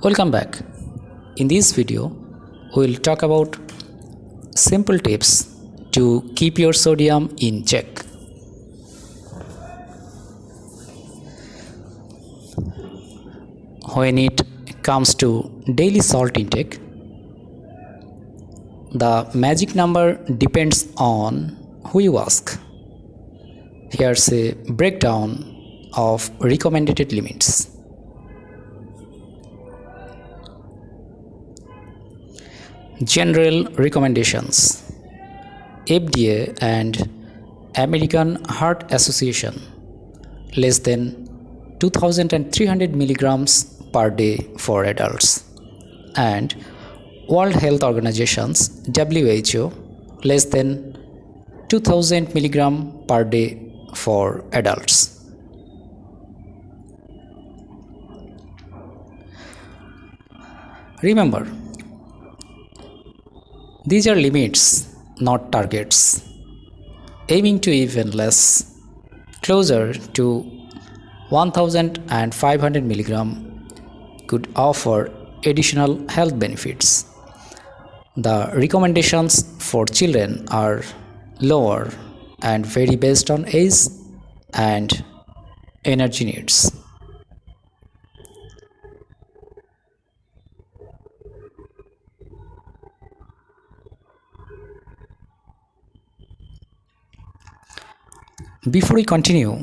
Welcome back. In this video, we will talk about simple tips to keep your sodium in check. When it comes to daily salt intake, the magic number depends on who you ask. Here's a breakdown of recommended limits. General recommendations. FDA and American Heart Association, less than 2300 milligrams per day for adults, and World Health Organization's WHO, less than 2000 milligram per day for adults. Remember, these are limits, not targets. Aiming to even less, closer to 1500 milligram could offer additional health benefits. The recommendations for children are lower and vary based on age and energy needs. Before we continue,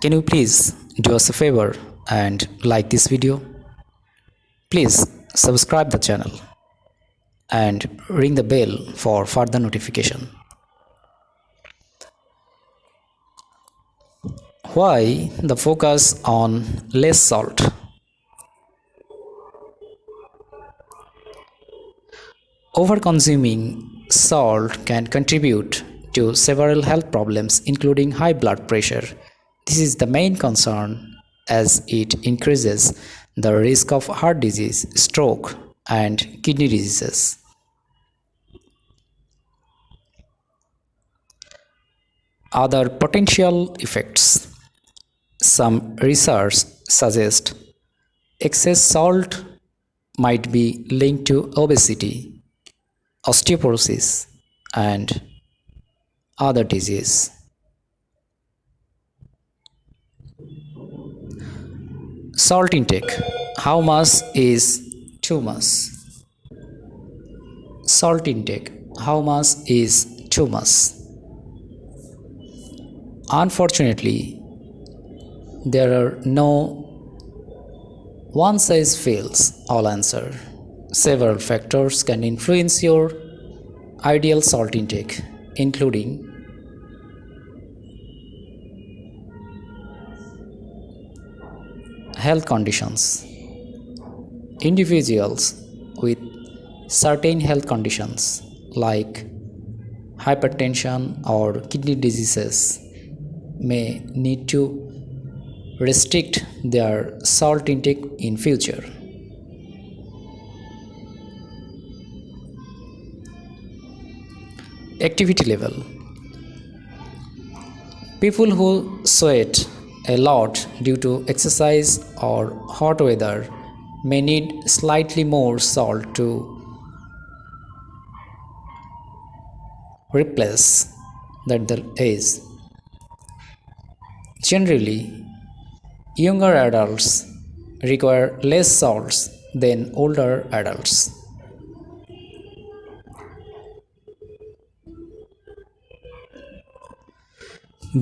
can you please do us a favor and like this video? Please subscribe the channel and ring the bell for further notification. Why the focus on less salt? Overconsuming salt can contribute to several health problems including high blood pressure. This is the main concern as it increases the risk of heart disease, stroke, and kidney diseases. Other potential effects. Some research suggests excess salt might be linked to obesity, osteoporosis, and other disease. Salt intake. How much is too much? Salt intake. How much is too much? Unfortunately, there are no one-size-fits-all answer. Several factors can influence your ideal salt intake, including health conditions. Individuals with certain health conditions like hypertension or kidney diseases may need to restrict their salt intake in future. Activity level. People who sweat a lot due to exercise or hot weather may need slightly more salt to replace that the age. Generally, younger adults require less salts than older adults.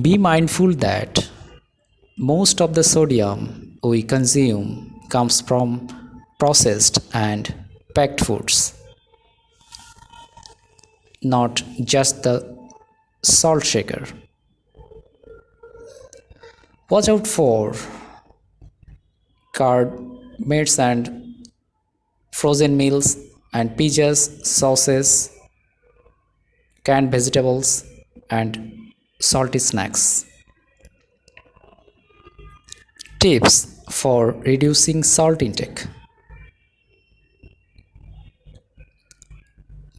Be mindful that most of the sodium we consume comes from processed and packed foods, not just the salt shaker. Watch out for canned meats and frozen meals and pizzas, sauces, canned vegetables, and salty snacks. Tips for reducing salt intake.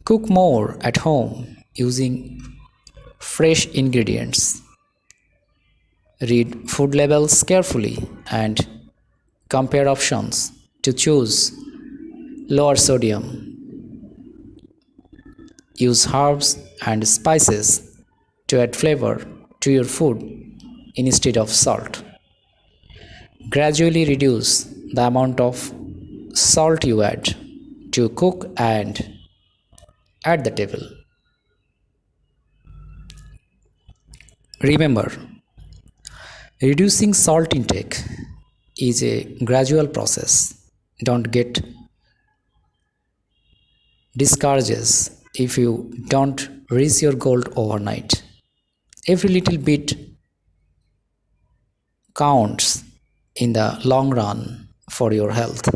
Cook more at home using fresh ingredients. Read food labels carefully and compare options to choose Lower sodium. Use herbs and spices to add flavor to your food instead of salt. Gradually reduce the amount of salt you add to cook and at the table. Remember, reducing salt intake is a gradual process. Don't get discouraged if you don't reach your goal overnight. Every little bit counts in the long run for your health.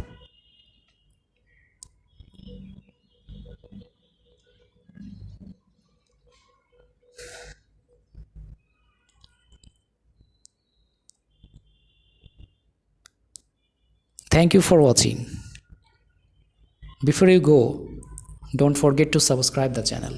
Thank you for watching. Before you go, don't forget to subscribe the channel.